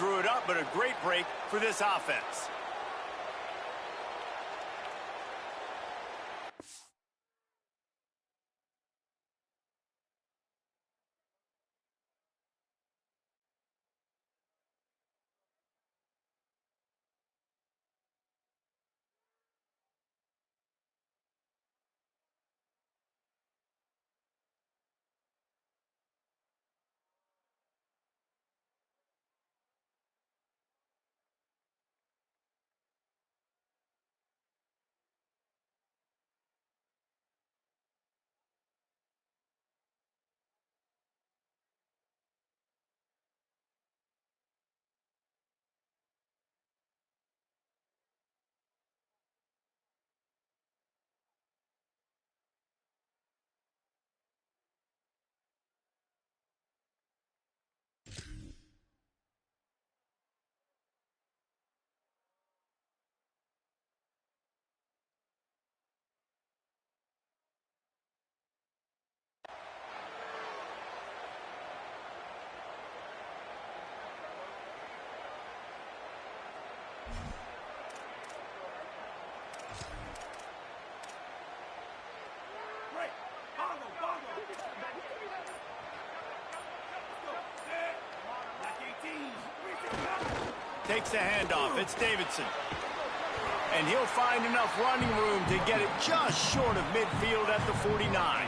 drew it up, but a great break for this offense. Takes the handoff. It's Davidson. And he'll find enough running room to get it just short of midfield at the 49.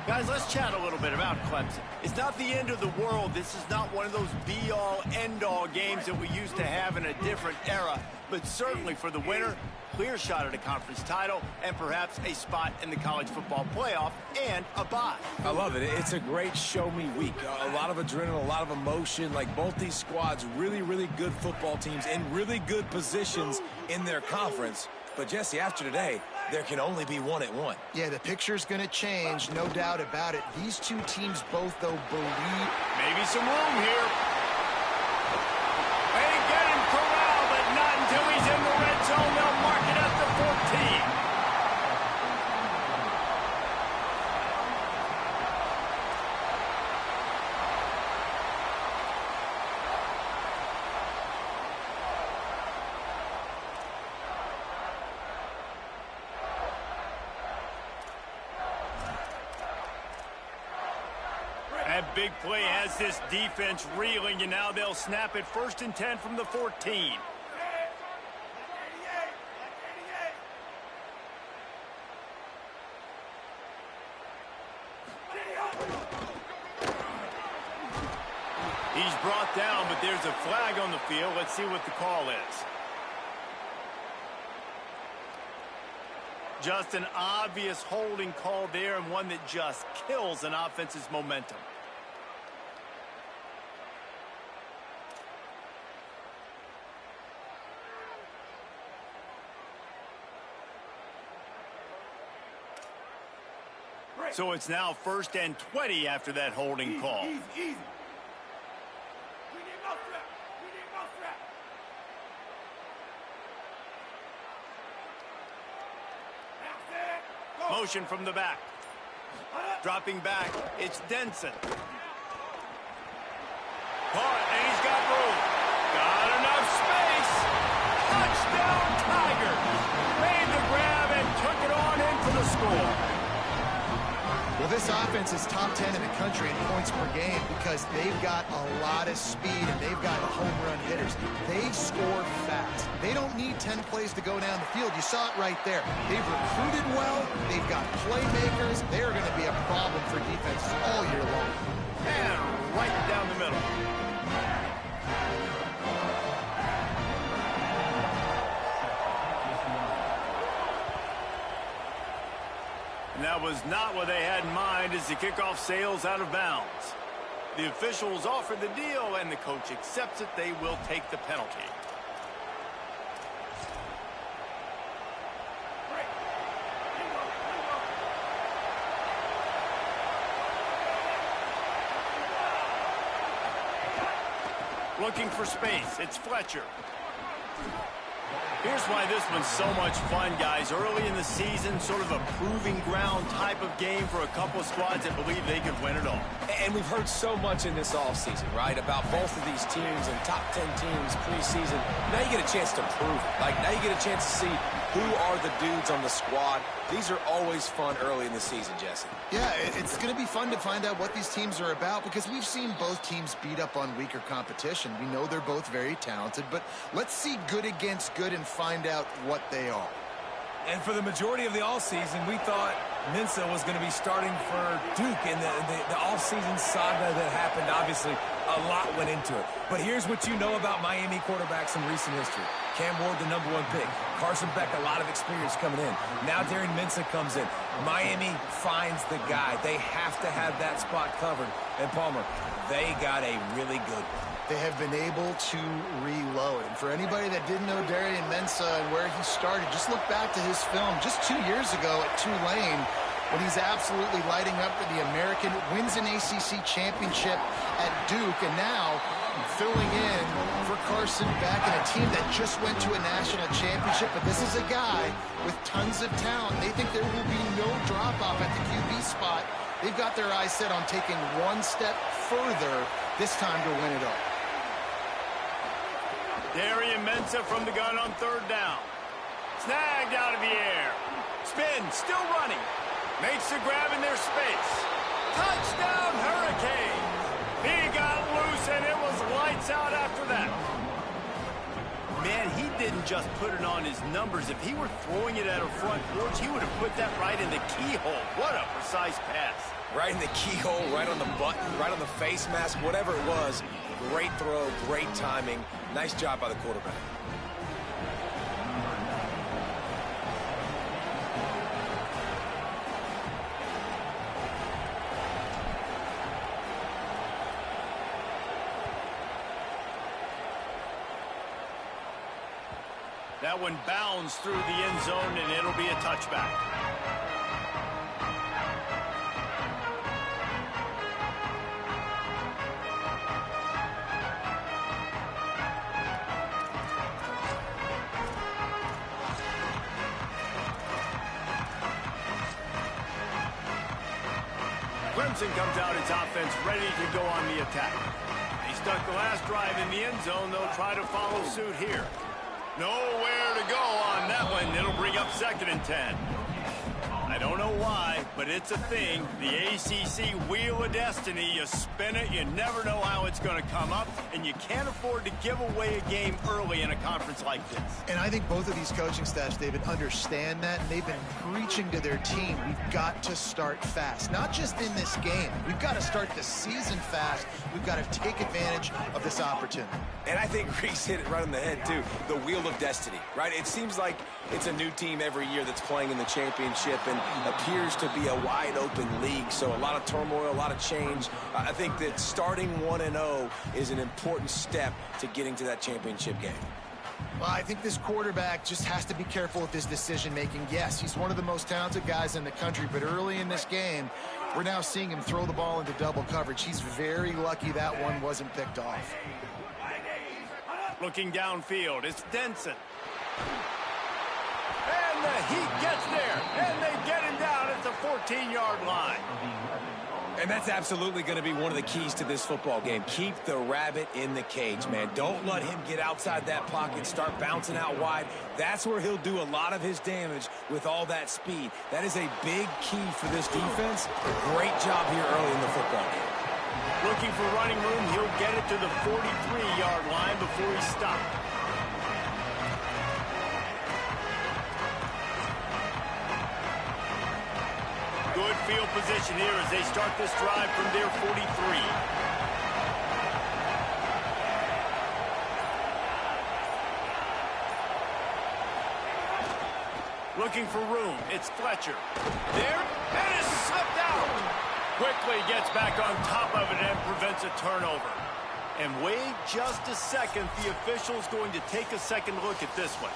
Guys, let's chat a little bit about Clemson. It's not the end of the world. This is not one of those be-all, end-all games that we used to have in a different era. But certainly for the winner, clear shot at a conference title and perhaps a spot in the college football playoff and a bye. I love it. It's a great show-me week. A lot of adrenaline, a lot of emotion. Like both these squads, really, really good football teams in really good positions in their conference. But, Jesse, after today, there can only be one at one. Yeah, the picture's going to change, no doubt about it. These two teams both, though, believe... Maybe some room here. They get him corralled, but not until he's in the red zone. They'll mark it at the 14. That big play has this defense reeling, and now they'll snap it 1st and 10 from the 14. He's brought down, but there's a flag on the field. Let's see what the call is. Just an obvious holding call there, and one that just kills an offense's momentum. So it's now 1st and 20 after that holding call. Easy. We need no threat. Motion from the back. Dropping back, it's Denson. Caught, and he's got room. Got enough space. Touchdown, Tigers. Made the grab and took it on in for the score. Well, this offense is top 10 in the country in points per game because they've got a lot of speed and they've got home run hitters. They score fast. They don't need 10 plays to go down the field. You saw it right there. They've recruited well. They've got playmakers. They're going to be a problem for defenses all year long. And right down the middle. And that was not what they had in mind as the kickoff sails out of bounds. The officials offer the deal, and the coach accepts it. They will take the penalty. Looking for space. It's Fletcher. Here's why this one's so much fun, guys. Early in the season, sort of a proving ground type of game for a couple of squads that believe they could win it all. And we've heard so much in this offseason, right, about both of these teams and top 10 teams preseason. Now you get a chance to prove it. Like, now you get a chance to see who are the dudes on the squad. These are always fun early in the season, Jesse. Yeah, it's going to be fun to find out what these teams are about because we've seen both teams beat up on weaker competition. We know they're both very talented, but let's see good against good and find out what they are. And for the majority of the offseason, we thought Mensah was going to be starting for Duke in the offseason saga that happened. Obviously, a lot went into it. But here's what you know about Miami quarterbacks in recent history. Cam Ward, the #1 pick. Carson Beck, a lot of experience coming in. Now Darren Mensah comes in. Miami finds the guy. They have to have that spot covered. And Palmer, they got a really good one. They have been able to reload. And for anybody that didn't know Darren Mensah and where he started, just look back to his film just 2 years ago at Tulane when he's absolutely lighting up for the American, wins an ACC championship at Duke, and now filling in for Carson Beck and a team that just went to a national championship. But this is a guy with tons of talent. They think there will be no drop-off at the QB spot. They've got their eyes set on taking one step further this time to win it all. Darren Mensah from the gun on 3rd down. Snagged out of the air. Spin, still running. Makes the grab in their space. Touchdown, Hurricanes. He got loose, and it was lights out after that. Man, he didn't just put it on his numbers. If he were throwing it at a front porch, he would have put that right in the keyhole. What a precise pass. Right in the keyhole, right on the button, right on the face mask, whatever it was. Great throw, great timing. Nice job by the quarterback. That one bounds through the end zone, and it'll be a touchback. Clemson comes out its offense ready to go on the attack. They stuck the last drive in the end zone. They'll try to follow suit here. Nowhere to go on that one. It'll bring up 2nd and 10. I don't know why, but it's a thing. The ACC Wheel of Destiny, you spin it, you never know how it's going to come up, and you can't afford to give away a game early in a conference like this. And I think both of these coaching staffs, David, understand that, and they've been preaching to their team, we've got to start fast. Not just in this game. We've got to start the season fast. We've got to take advantage of this opportunity. And I think Reese hit it right on the head, too. The Wheel of Destiny, right? It seems like it's a new team every year that's playing in the championship and appears to be a wide-open league, so a lot of turmoil, a lot of change. I think that starting 1-0 is an important step to getting to that championship game. Well, I think this quarterback just has to be careful with his decision-making. Yes, he's one of the most talented guys in the country, but early in this game, we're now seeing him throw the ball into double coverage. He's very lucky that one wasn't picked off. Looking downfield, it's Denson. And the Heat gets there, and they get him down at the 14-yard line. And that's absolutely going to be one of the keys to this football game. Keep the rabbit in the cage, man. Don't let him get outside that pocket, start bouncing out wide. That's where he'll do a lot of his damage with all that speed. That is a big key for this defense. Great job here early in the football game. Looking for running room, he'll get it to the 43-yard line before he stopped. Good field position here as they start this drive from their 43. Looking for room. It's Fletcher. There, and it's slipped out. Quickly gets back on top of it and prevents a turnover. And wait just a second. The official's going to take a second look at this one.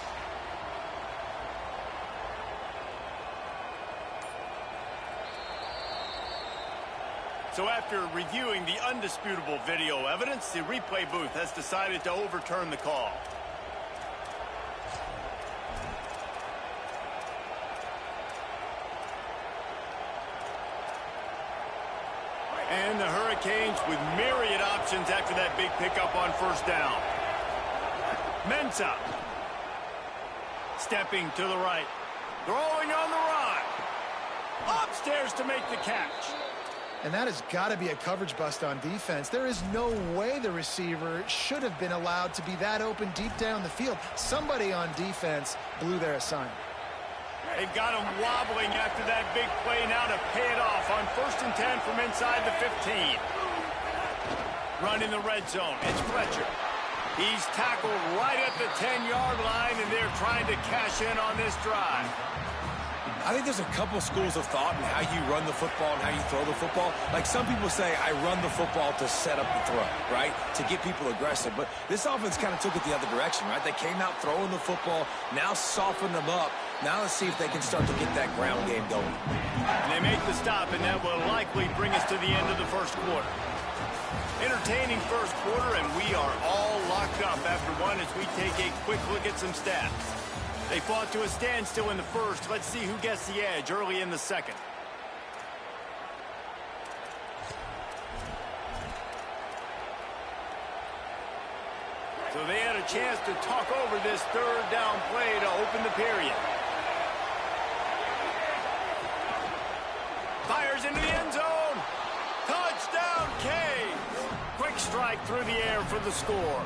So after reviewing the undisputable video evidence, the replay booth has decided to overturn the call. And the Hurricanes with myriad options after that big pickup on first down. Mensah. Stepping to the right. Throwing on the run. Upstairs to make the catch. And that has got to be a coverage bust on defense. There is no way the receiver should have been allowed to be that open deep down the field. Somebody on defense blew their assignment. They've got him wobbling after that big play now to pay it off on 1st and 10 from inside the 15. Run in the red zone. It's Fletcher. He's tackled right at the 10-yard line, and they're trying to cash in on this drive. I think there's a couple schools of thought in how you run the football and how you throw the football. Like some people say, I run the football to set up the throw, right? To get people aggressive. But this offense kind of took it the other direction, right? They came out throwing the football, now softened them up. Now let's see if they can start to get that ground game going. And they make the stop, and that will likely bring us to the end of the first quarter. Entertaining first quarter, and we are all locked up after one as we take a quick look at some stats. They fought to a standstill in the first. Let's see who gets the edge early in the second. So they had a chance to talk over this third down play to open the period. Fires into the end zone. Touchdown, Canes. Quick strike through the air for the score.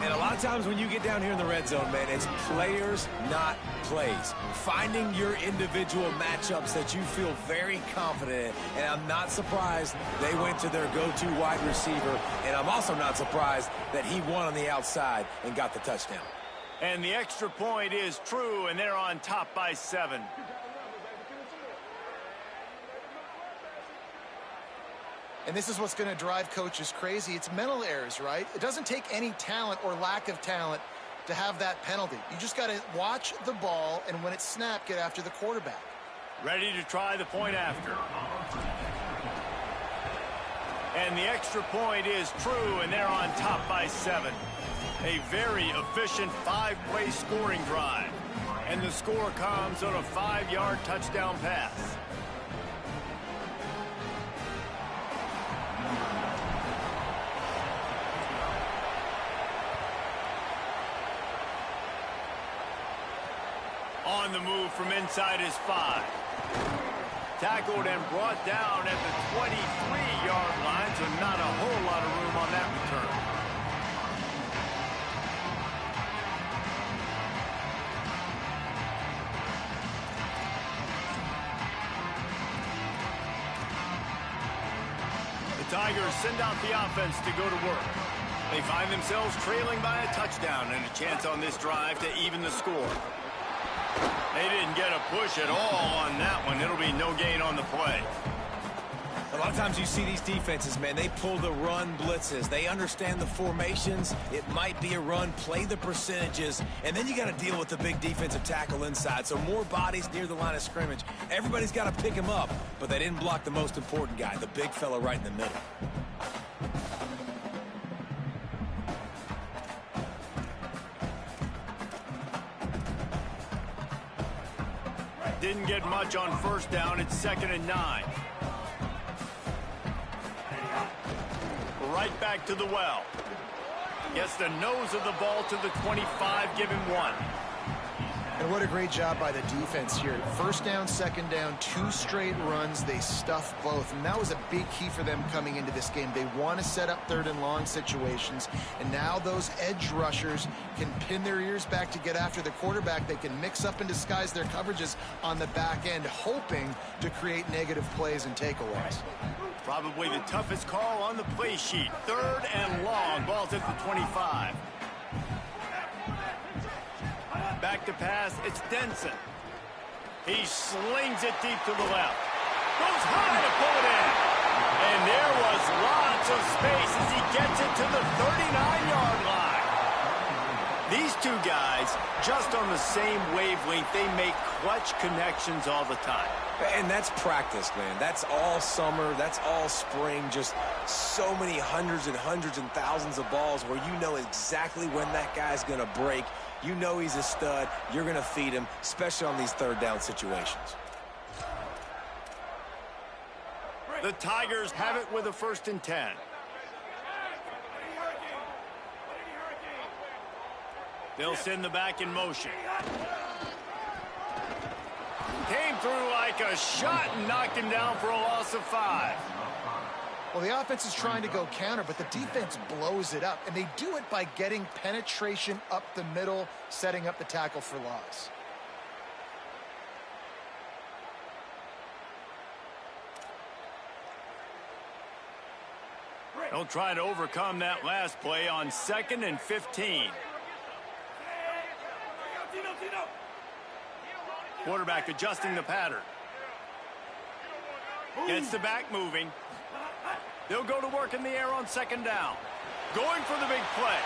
And a lot of times when you get down here in the red zone, man, it's players, not plays. Finding your individual matchups that you feel very confident in. And I'm not surprised they went to their go-to wide receiver. And I'm also not surprised that he won on the outside and got the touchdown. And the extra point is true, and they're on top by 7. And this is what's going to drive coaches crazy. It's mental errors, right? It doesn't take any talent or lack of talent to have that penalty. You just got to watch the ball, and when it's snapped, get after the quarterback. Ready to try the point after. And the extra point is true, and they're on top by 7. A very efficient 5-play scoring drive. And the score comes on a 5-yard touchdown pass. On the move from inside his 5. Tackled and brought down at the 23-yard line, so not a whole lot of room on that return. The Tigers send out the offense to go to work. They find themselves trailing by a touchdown and a chance on this drive to even the score. They didn't get a push at all on that one. It'll be no gain on the play. A lot of times you see these defenses, man, they pull the run blitzes. They understand the formations. It might be a run, play the percentages, and then you got to deal with the big defensive tackle inside. So more bodies near the line of scrimmage. Everybody's got to pick him up, but they didn't block the most important guy, the big fella right in the middle. Didn't get much on first down. It's 2nd and 9. Right back to the well. Gets the nose of the ball to the 25. Give him 1. And what a great job by the defense here. First down, second down, 2 straight runs. They stuffed both. And that was a big key for them coming into this game. They want to set up 3rd and long situations. And now those edge rushers can pin their ears back to get after the quarterback. They can mix up and disguise their coverages on the back end, hoping to create negative plays and takeaways. Probably the toughest call on the play sheet. 3rd and long. Ball's at the 25. Back to pass, it's Denson. He slings it deep to the left. Goes high to pull it in. And there was lots of space as he gets it to the 39-yard line. These two guys, just on the same wavelength, they make clutch connections all the time. And that's practice, man. That's all summer. That's all spring. Just so many hundreds and hundreds and thousands of balls where you know exactly when that guy's going to break. You know he's a stud. You're going to feed him, especially on these 3rd down situations. The Tigers have it with a 1st and 10. They'll send the back in motion. Came through like a shot and knocked him down for a loss of 5. Well, the offense is trying to go counter, but the defense blows it up, and they do it by getting penetration up the middle, setting up the tackle for loss. They'll try to overcome that last play on 2nd and 15. Quarterback adjusting the pattern. Gets the back moving. They'll go to work in the air on 2nd down. Going for the big play.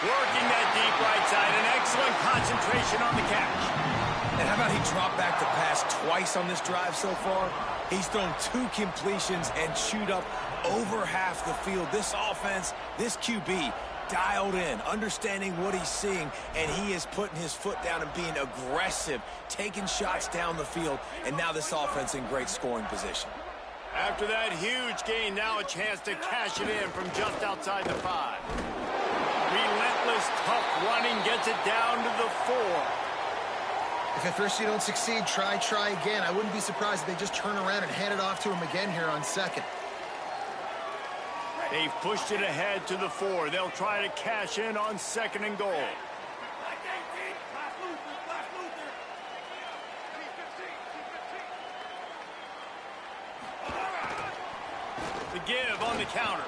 Working that deep right side. An excellent concentration on the catch. And how about he dropped back to pass twice on this drive so far? He's thrown 2 completions and chewed up over half the field. This offense, this QB, dialed in, understanding what he's seeing, and he is putting his foot down and being aggressive, taking shots down the field, and now this offense in great scoring position. After that huge gain, now a chance to cash it in from just outside the 5. Relentless, tough running gets it down to the 4. If at first you don't succeed, try again. I wouldn't be surprised if they just turn around and hand it off to him again here on 2nd. They've pushed it ahead to the 4. They'll try to cash in on 2nd and goal. The give on the counter.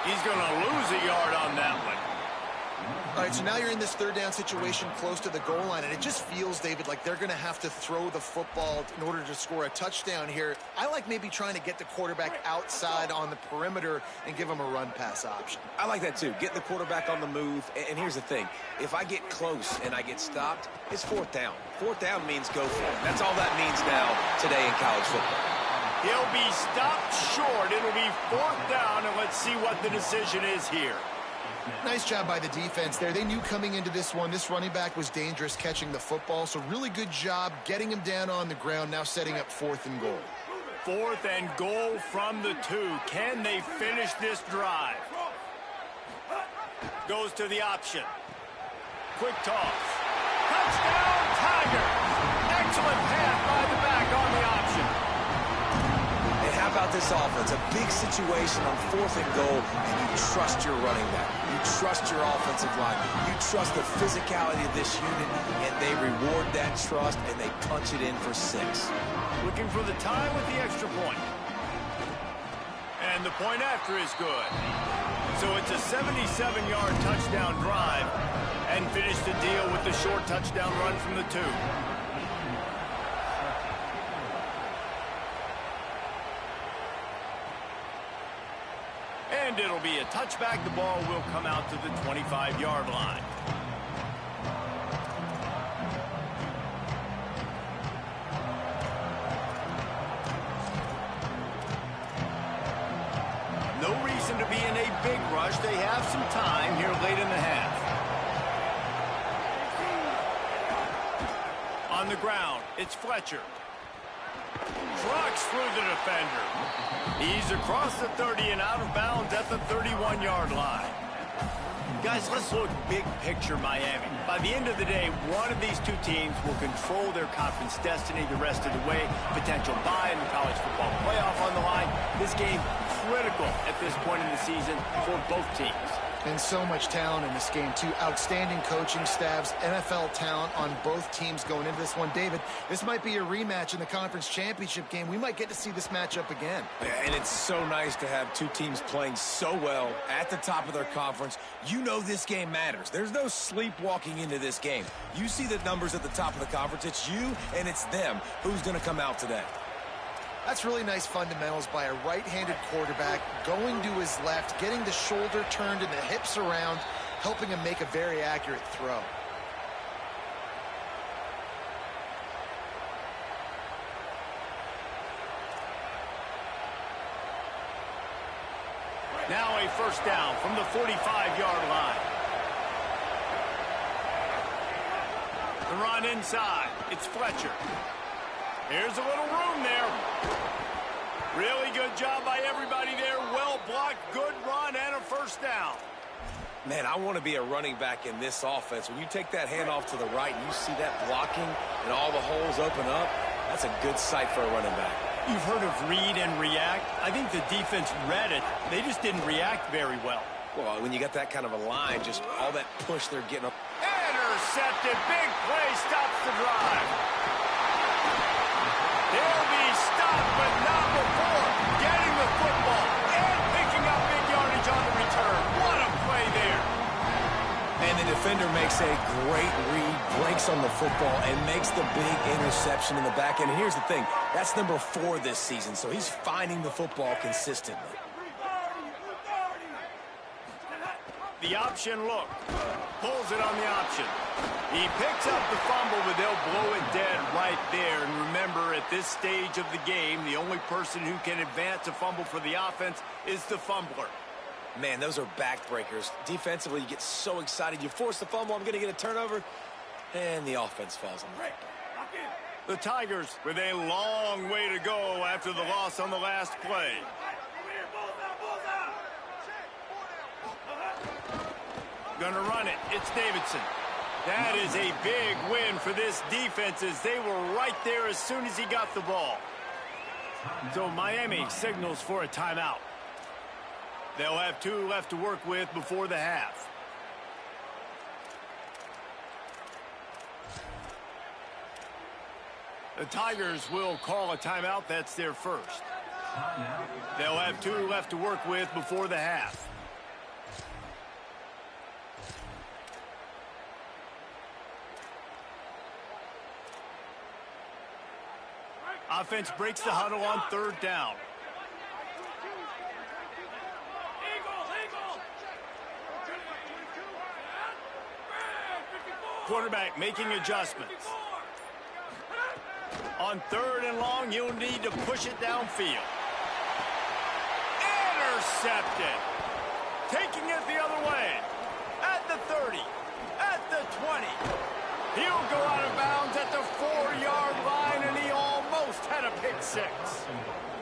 He's going to lose a yard on that one. All right, so now you're in this 3rd down situation close to the goal line, and it just feels, David, like they're going to have to throw the football in order to score a touchdown here. I like maybe trying to get the quarterback outside on the perimeter and give him a run-pass option. I like that too. Get the quarterback on the move. And here's the thing. If I get close and I get stopped, it's 4th down. 4th down means go for it. That's all that means now today in college football. He'll be stopped short. It'll be 4th down, and let's see what the decision is here. Nice job by the defense there. They knew coming into this one, this running back was dangerous catching the football, so really good job getting him down on the ground, now setting up 4th and goal. 4th and goal from the 2. Can they finish this drive? Goes to the option. Quick toss. Touchdown, Tigers! Excellent pass by the back on the option. And how about this offense? A big situation on 4th and goal, and you trust your running back. You trust your offensive line. You trust the physicality of this unit, and they reward that trust, and they punch it in for 6. Looking for the time with the extra point. And the point after is good. So it's a 77-yard touchdown drive, and finish the deal with the short touchdown run from the 2. And it'll be a touchback. The ball will come out to the 25-yard line. No reason to be in a big rush. They have some time here late in the half. On the ground, it's Fletcher. Trucks through the defender. He's across the 30 and out of bounds at the 31-yard line. Guys, let's look big picture Miami. By the end of the day, one of these 2 teams will control their conference destiny the rest of the way. Potential bye in the college football playoff on the line. This game critical at this point in the season for both teams. And so much talent in this game, too. Outstanding coaching staffs, NFL talent on both teams going into this one. David, this might be a rematch in the conference championship game. We might get to see this matchup again. And it's so nice to have 2 teams playing so well at the top of their conference. You know this game matters. There's no sleepwalking into this game. You see the numbers at the top of the conference. It's you and it's them. Who's going to come out today? That's really nice fundamentals by a right-handed quarterback, going to his left, getting the shoulder turned and the hips around, helping him make a very accurate throw. Now a 1st down from the 45-yard line. The run inside. It's Fletcher. Here's a little room there. Really good job by everybody there. Well blocked, good run, and a first down. Man, I want to be a running back in this offense. When you take that handoff to the right and you see that blocking and all the holes open up, that's a good sight for a running back. You've heard of read and react. I think the defense read it. They just didn't react very well. Well, when you got that kind of a line, just all that push they're getting up. Intercepted. Big play stops the drive. They'll be stopped, but not before getting the football and picking up big yardage on the return. What a play there. And the defender makes a great read, breaks on the football, and makes the big interception in the back end. And here's the thing, that's number 4 this season, so he's finding the football consistently. The option look. Pulls it on the option. He picks up the fumble, but they'll blow it dead right there. And remember, at this stage of the game, the only person who can advance a fumble for the offense is the fumbler. Man, those are backbreakers. Defensively, you get so excited. You force the fumble, I'm going to get a turnover, and the offense falls on the right. The Tigers with a long way to go after the loss on the last play. Gonna run it. It's Davidson. That is a big win for this defense as they were right there as soon as he got the ball. So Miami signals for a timeout. They'll have 2 left to work with before the half. The Tigers will call a timeout. That's their first. They'll have 2 left to work with before the half. Offense breaks the huddle on 3rd down. Quarterback making adjustments. On 3rd and long, you'll need to push it downfield. Intercepted. Taking it the other way. At the 30. At the 20. He'll go out of bounds at the 4-yard line, and he almost had a pick 6.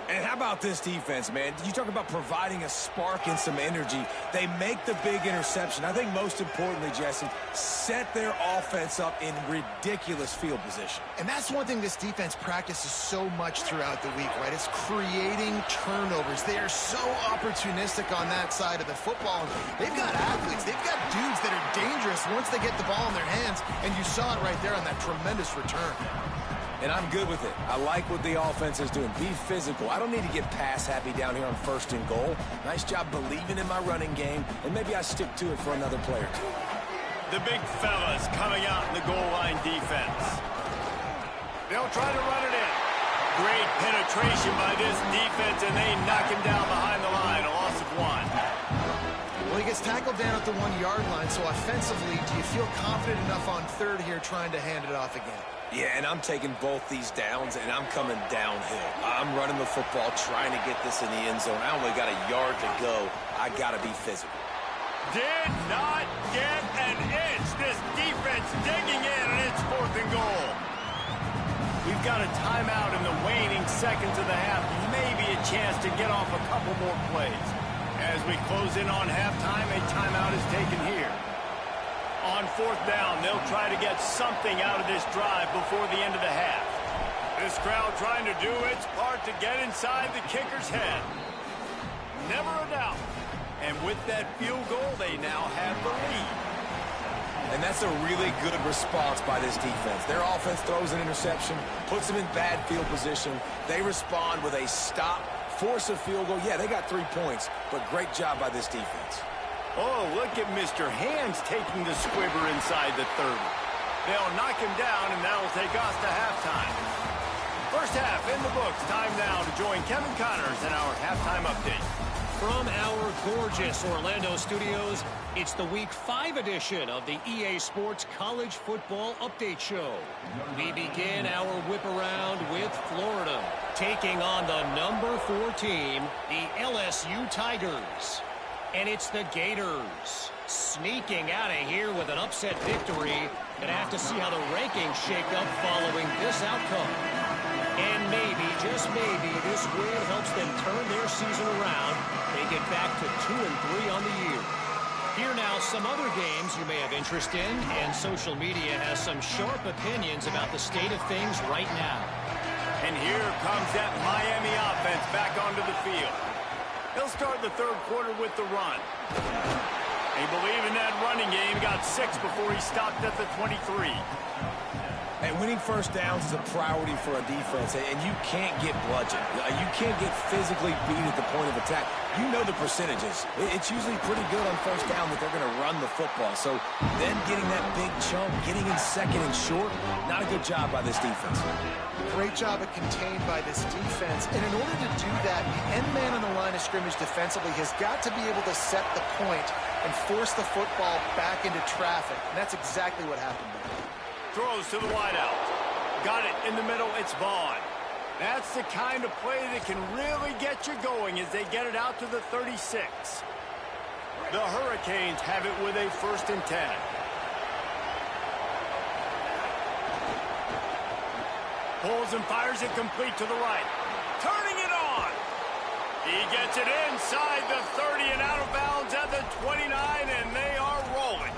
And how about this defense, man? You talk about providing a spark and some energy. They make the big interception. I think most importantly, Jesse, set their offense up in ridiculous field position. And that's one thing this defense practices so much throughout the week, right? It's creating turnovers. They are so opportunistic on that side of the football. They've got athletes. They've got dudes that are dangerous once they get the ball in their hands. And you saw it right there on that tremendous return. And I'm good with it. I like what the offense is doing. Be physical. I don't need to get pass happy down here on 1st and goal. Nice job believing in my running game, and maybe I stick to it for another play or 2. The big fellas coming out in the goal line defense. They'll try to run it in. Great penetration by this defense, and they knock him down behind the line. A loss of 1. Well, he gets tackled down at the 1-yard line, so offensively, do you feel confident enough on 3rd here trying to hand it off again? Yeah, and I'm taking both these downs, and I'm coming downhill. I'm running the football, trying to get this in the end zone. I only got a yard to go. I got to be physical. Did not get an inch. This defense digging in, and it's 4th and goal. We've got a timeout in the waning seconds of the half. Maybe a chance to get off a couple more plays. As we close in on halftime, a timeout is taken here. On 4th down, they'll try to get something out of this drive before the end of the half. This crowd trying to do its part to get inside the kicker's head. Never a doubt. And with that field goal, they now have the lead. And that's a really good response by this defense. Their offense throws an interception, puts them in bad field position. They respond with a stop, force a field goal. Yeah, they got 3 points, but great job by this defense. Oh, look at Mr. Hands taking the squibber inside the 30. They'll knock him down, and that'll take us to halftime. First half in the books. Time now to join Kevin Connors in our halftime update. From our gorgeous Orlando studios, it's the Week 5 edition of the EA Sports College Football Update Show. We begin our whip around with Florida, taking on the number 4 team, the LSU Tigers. And it's the Gators sneaking out of here with an upset victory. Gonna have to see how the rankings shake up following this outcome. just maybe this win helps them turn their season around. They get back to 2-3 on the year. Here now, some other games you may have interest in, and social media has some sharp opinions about the state of things right now. And here comes that Miami offense back onto the field. He'll start the third quarter with the run. They believe in that running game, got 6 before he stopped at the 23. And winning first downs is a priority for a defense, and you can't get bludgeoned. You can't get physically beat at the point of attack. You know the percentages. It's usually pretty good on first down that they're going to run the football. So then getting that big chunk, getting in second and short, not a good job by this defense. Great job of contained by this defense. And in order to do that, the end man on the line of scrimmage defensively has got to be able to set the point and force the football back into traffic. And that's exactly what happened there. Throws to the wideout. Got it in the middle. It's Vaughn. That's the kind of play that can really get you going as they get it out to the 36. The Hurricanes have it with a 1st and 10. Pulls and fires it complete to the right. Turning it on. He gets it inside the 30 and out of bounds at the 29, and they are rolling.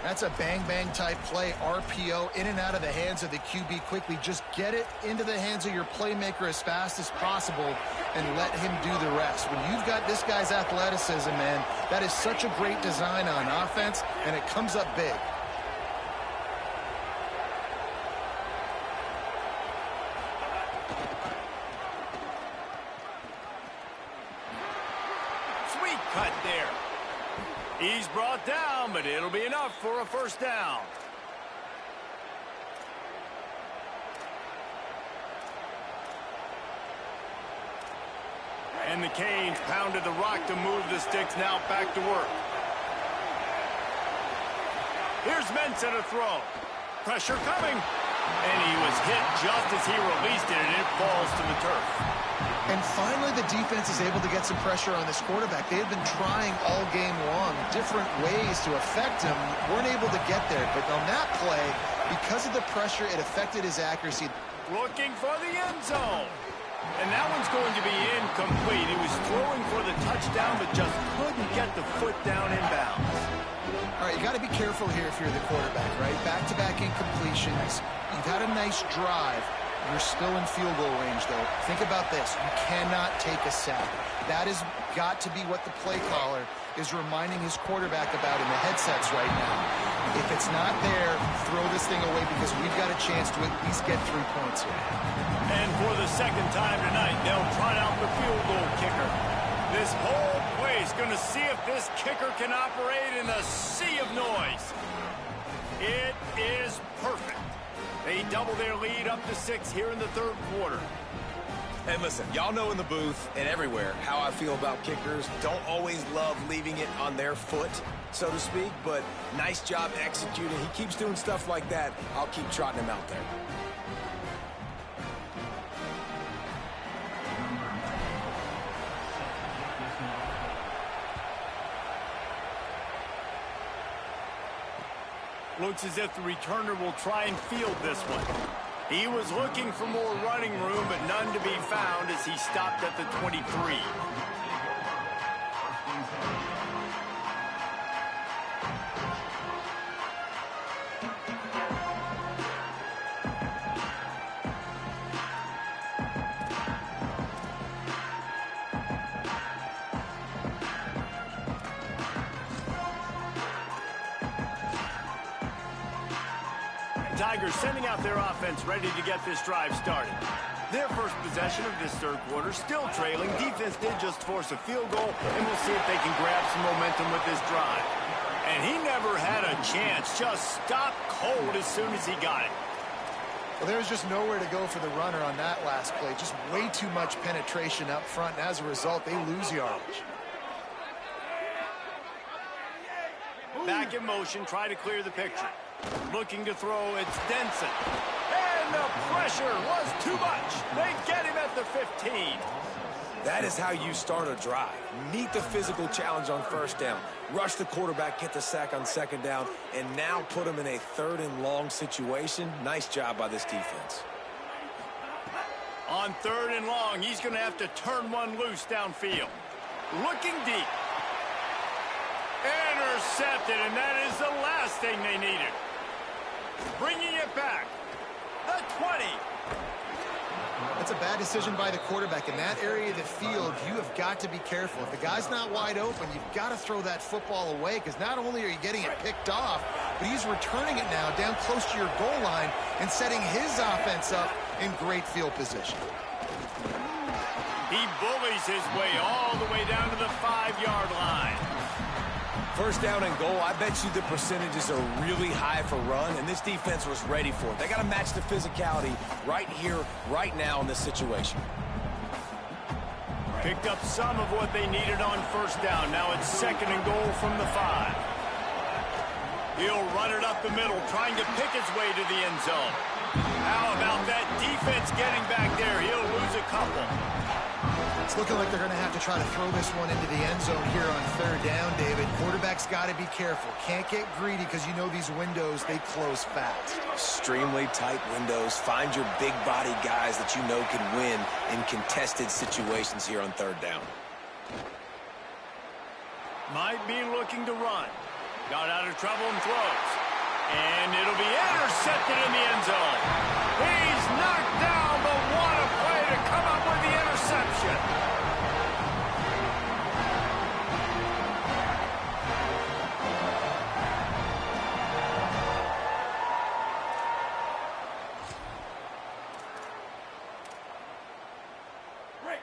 That's a bang-bang type play, RPO, in and out of the hands of the QB quickly. Just get it into the hands of your playmaker as fast as possible and let him do the rest. When you've got this guy's athleticism, man, that is such a great design on offense, and it comes up big. Sweet cut there. He's brought down, but it'll be enough for a 1st down. And the Canes pounded the rock to move the sticks, now back to work. Here's Mensa to throw. Pressure coming. And he was hit just as he released it, and it falls to the turf. And finally, the defense is able to get some pressure on this quarterback. They have been trying all game long different ways to affect him. Weren't able to get there. But on that play, because of the pressure, it affected his accuracy. Looking for the end zone. And that one's going to be incomplete. He was throwing for the touchdown, but just couldn't get the foot down in bounds. All right, you got to be careful here if you're the quarterback, right? Back-to-back incompletions. You've had a nice drive. You're still in field goal range, though. Think about this. You cannot take a sack. That has got to be what the play caller is reminding his quarterback about in the headsets right now. If it's not there, throw this thing away because we've got a chance to at least get 3 points here. And for the 2nd time tonight, they'll trot out the field goal kicker. This whole place going to see if this kicker can operate in a sea of noise. It is perfect. They double their lead up to 6 here in the 3rd quarter. And listen, y'all know in the booth and everywhere how I feel about kickers. Don't always love leaving it on their foot, so to speak, but nice job executing. He keeps doing stuff like that. I'll keep trotting him out there. Looks as if the returner will try and field this one. He was looking for more running room, but none to be found as he stopped at the 23. Tigers sending out their offense ready to get this drive started. Their first possession of this 3rd quarter, still trailing. Defense did just force a field goal, and we'll see if they can grab some momentum with this drive. And he never had a chance, just stopped cold as soon as he got it. Well, there was just nowhere to go for the runner on that last play. Just way too much penetration up front, and as a result, they lose yardage. Back in motion, try to clear the picture. Looking to throw, it's Denson. And the pressure was too much. They get him at the 15. That is how you start a drive. Meet the physical challenge on 1st down. Rush the quarterback, get the sack on 2nd down, and now put him in a 3rd and long situation. Nice job by this defense. On 3rd and long, he's going to have to turn one loose downfield. Looking deep. Intercepted, and that is the last thing they needed. Bringing it back. The 20. That's a bad decision by the quarterback. In that area of the field, you have got to be careful. If the guy's not wide open, you've got to throw that football away, because not only are you getting it picked off, but he's returning it now down close to your goal line and setting his offense up in great field position. He bullies his way all the way down to the 5-yard line. First down and goal, I bet you the percentages are really high for run, and this defense was ready for it. They got to match the physicality right here, right now in this situation. Picked up some of what they needed on first down. Now it's 2nd and goal from the 5. He'll run it up the middle, trying to pick his way to the end zone. How about that defense getting back there? He'll lose a couple. It's looking like they're going to have to try to throw this one into the end zone here on 3rd down, David. Quarterback's got to be careful. Can't get greedy, because you know these windows, they close fast. Extremely tight windows. Find your big body guys that you know can win in contested situations here on 3rd down. Might be looking to run. Got out of trouble and throws. And it'll be intercepted in the end zone. He's knocked down, but what a play to come up with the interception.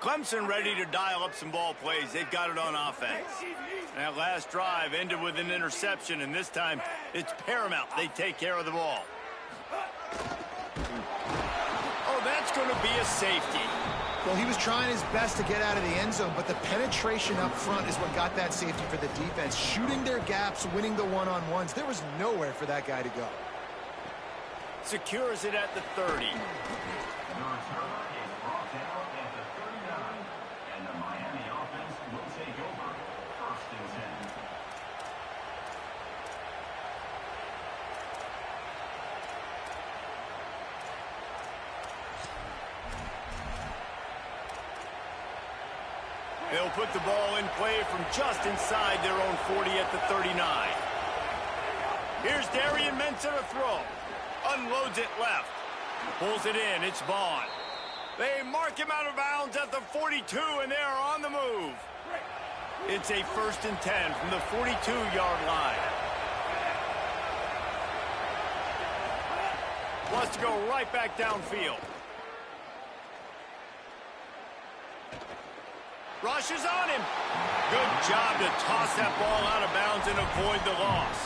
Clemson ready to dial up some ball plays. They've got it on offense. That last drive ended with an interception, and this time it's paramount they take care of the ball. Oh, that's going to be a safety. Well, he was trying his best to get out of the end zone, but the penetration up front is what got that safety for the defense. Shooting their gaps, winning the one-on-ones. There was nowhere for that guy to go. Secures it at the 30. They'll put the ball in play from just inside their own 40 at the 39. Here's Darian Mensah to throw. Unloads it left. Pulls it in. It's Vaughn. They mark him out of bounds at the 42, and they are on the move. It's a 1st and 10 from the 42-yard line. Wants to go right back downfield. Rushes on him. Good job to toss that ball out of bounds and avoid the loss.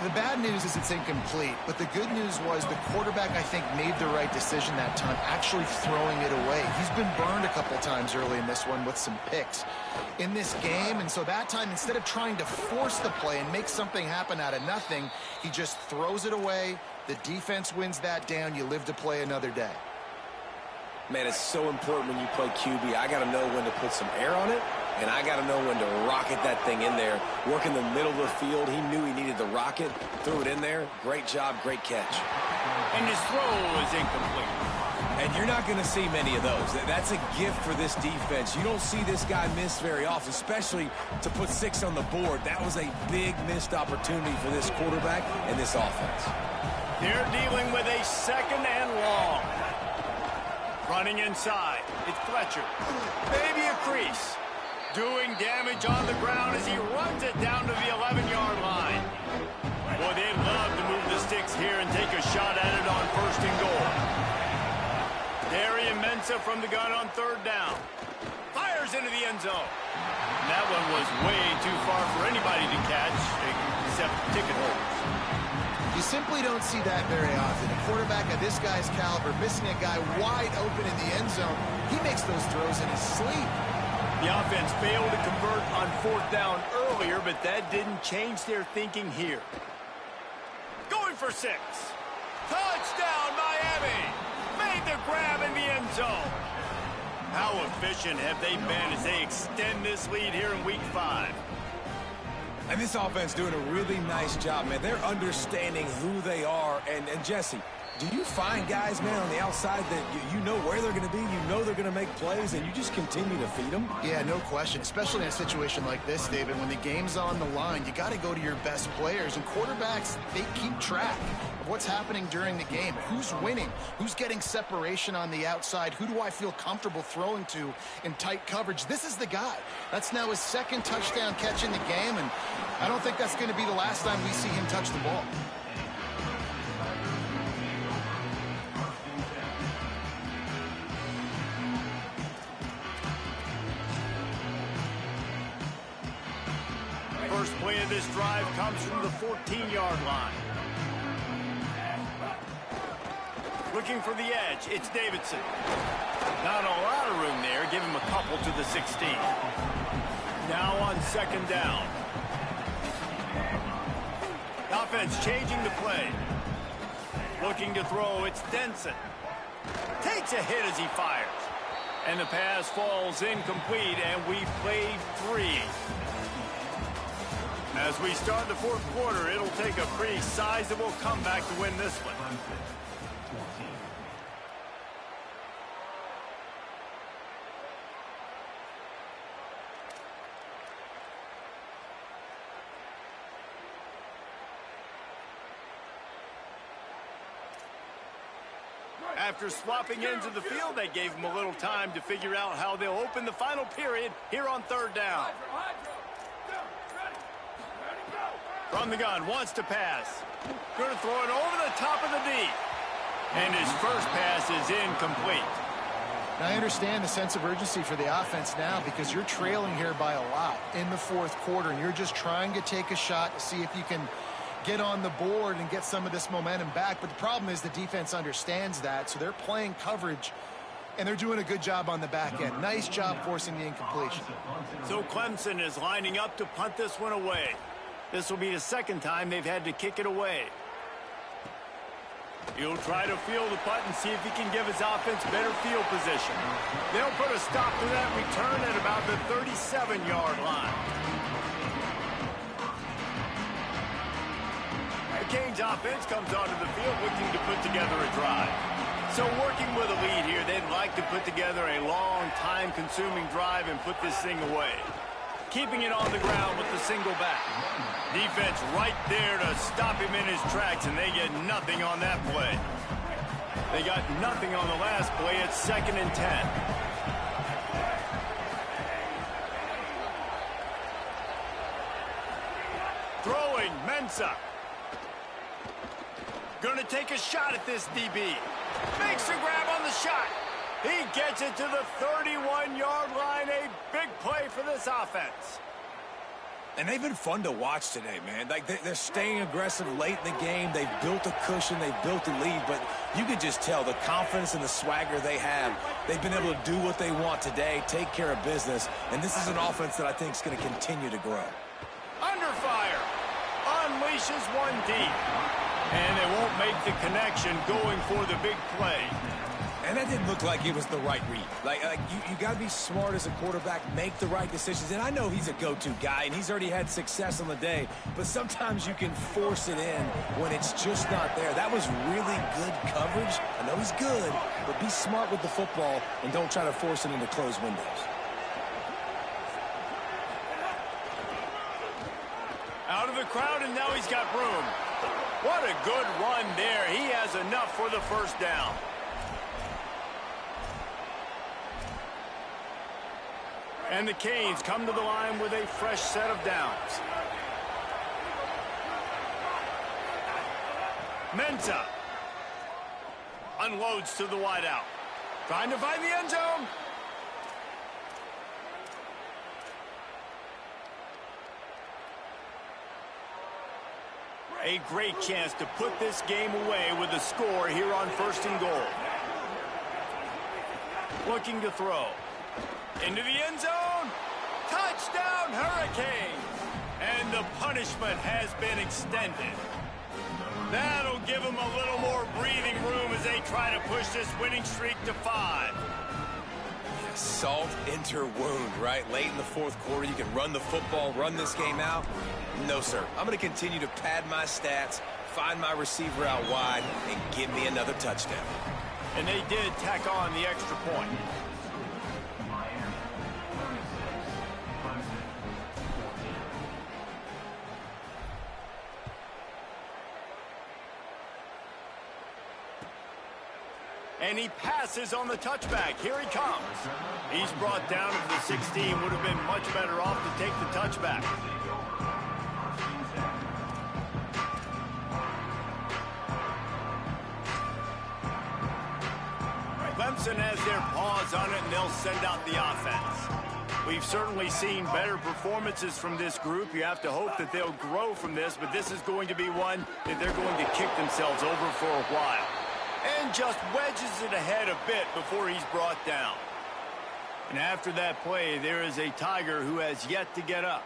The bad news is it's incomplete, but the good news was the quarterback, I think, made the right decision that time, actually throwing it away. He's been burned a couple times early in this one with some picks in this game, and so that time, instead of trying to force the play and make something happen out of nothing, he just throws it away. The defense wins that down. You live to play another day. Man, it's so important when you play QB. I got to know when to put some air on it, and I got to know when to rocket that thing in there. Work in the middle of the field. He knew he needed the rocket. Threw it in there. Great job, great catch. And his throw is incomplete. And you're not going to see many of those. That's a gift for this defense. You don't see this guy miss very often, especially to put 6 on the board. That was a big missed opportunity for this quarterback and this offense. They're dealing with a 2nd and long. Running inside, it's Fletcher. Maybe a crease. Doing damage on the ground as he runs it down to the 11-yard line. Boy, they'd love to move the sticks here and take a shot at it on 1st and goal. Darian Mensah from the gun on 3rd down. Fires into the end zone. And that one was way too far for anybody to catch, except ticket holders. You simply don't see that very often. A quarterback of this guy's caliber missing a guy wide open in the end zone. He makes those throws in his sleep. The offense failed to convert on 4th down earlier, but that didn't change their thinking here. Going for 6. Touchdown, Miami! Made the grab in the end zone. How efficient have they been as they extend this lead here in Week 5? And this offense doing a really nice job, man. They're understanding who they are. And Jesse, Do you find guys, man, on the outside that you know where they're going to be, you know they're going to make plays, and you just continue to feed them? Yeah, no question, especially in a situation like this, David. When the game's on the line, you got to go to your best players, and quarterbacks, they keep track of what's happening during the game. Who's winning? Who's getting separation on the outside? Who do I feel comfortable throwing to in tight coverage? This is the guy. That's now his second touchdown catch in the game, and I don't think that's going to be the last time we see him touch the ball. First play of this drive comes from the 14-yard line. Looking for the edge, it's Davidson. Not a lot of room there. Give him a couple to the 16. Now on second down. Offense changing the play. Looking to throw, it's Denson. Takes a hit as he fires. And the pass falls incomplete, and we've played 3. As we start the fourth quarter, it'll take a pretty sizable comeback to win this one. After swapping into the field, they gave him a little time to figure out how they'll open the final period here on third down. From the gun, wants to pass. Going to throw it over the top of the D. And his first pass is incomplete. Now, I understand the sense of urgency for the offense now because you're trailing here by a lot in the fourth quarter, and you're just trying to take a shot to see if you can get on the board and get some of this momentum back. But the problem is the defense understands that, so they're playing coverage, and they're doing a good job on the back end. Nice job forcing the incompletion. So Clemson is lining up to punt this one away. This will be the second time they've had to kick it away. He'll try to field the punt and see if he can give his offense better field position. They'll put a stop to that return at about the 37-yard line. The Canes offense comes onto the field looking to put together a drive. So working with a lead here, they'd like to put together a long, time-consuming drive and put this thing away. Keeping it on the ground with the single back. Defense right there to stop him in his tracks, and they get nothing on that play. They got nothing on the last play. It's 2nd and 10. Throwing, Mensah. Going to take a shot at this DB. Makes a grab on the shot. He gets it to the 31-yard line. A big play for this offense. And they've been fun to watch today, man. Like they're staying aggressive late in the game. They've built a cushion. They've built a lead. But you can just tell the confidence and the swagger they have. They've been able to do what they want today, take care of business. And this is an offense that I think is going to continue to grow. Under fire. Unleashes one deep. And they won't make the connection going for the big play. And that didn't look like it was the right read. Like you got to be smart as a quarterback, make the right decisions. And I know he's a go-to guy, and he's already had success on the day. But sometimes you can force it in when it's just not there. That was really good coverage. I know he's good, but be smart with the football and don't try to force it into closed windows. Out of the crowd, and now he's got room. What a good run there. He has enough for the first down. And the Canes come to the line with a fresh set of downs. Mensah unloads to the wideout. Trying to find the end zone. A great chance to put this game away with a score here on 1st and goal. Looking to throw. Into the end zone. Touchdown, Hurricanes. And the punishment has been extended. That'll give them a little more breathing room as they try to push this winning streak to 5. Salt into wound, right? Late in the fourth quarter, you can run the football, run this game out. No, sir. I'm going to continue to pad my stats, find my receiver out wide, and give me another touchdown. And they did tack on the extra point. And he passes on the touchback. Here he comes. He's brought down to the 16. Would have been much better off to take the touchback. Clemson has their paws on it, and they'll send out the offense. We've certainly seen better performances from this group. You have to hope that they'll grow from this, but this is going to be one that they're going to kick themselves over for a while. And just wedges it ahead a bit before he's brought down. And after that play, there is a Tiger who has yet to get up.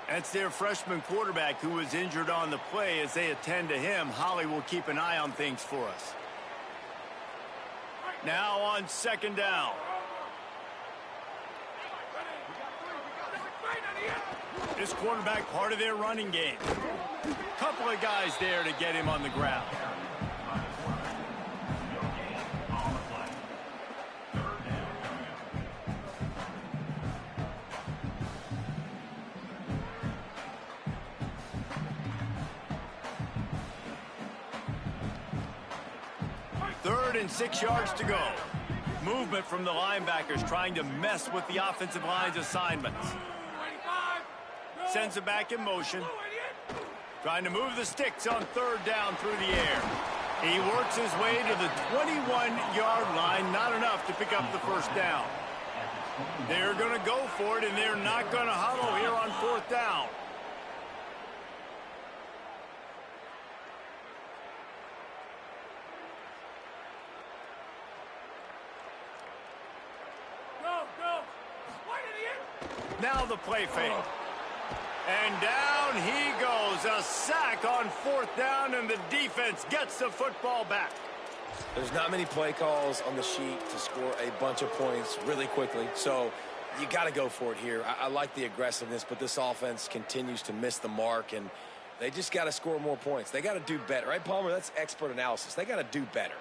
That's their freshman quarterback who was injured on the play. As they attend to him, Holly will keep an eye on things for us. Now on second down. This quarterback part of their running game. Couple of guys there to get him on the ground. Third and 6 yards to go. Movement from the linebackers trying to mess with the offensive line's assignments. Sends it back in motion. Trying to move the sticks on third down through the air. He works his way to the 21-yard line. Not enough to pick up the first down. They're going to go for it, and they're not going to huddle here on fourth down. Now the play fake. And down he goes. A sack on fourth down, and the defense gets the football back. There's not many play calls on the sheet to score a bunch of points really quickly, so you got to go for it here. I like the aggressiveness, but this offense continues to miss the mark, and they just got to score more points. They got to do better. Right, Palmer? That's expert analysis. They got to do better.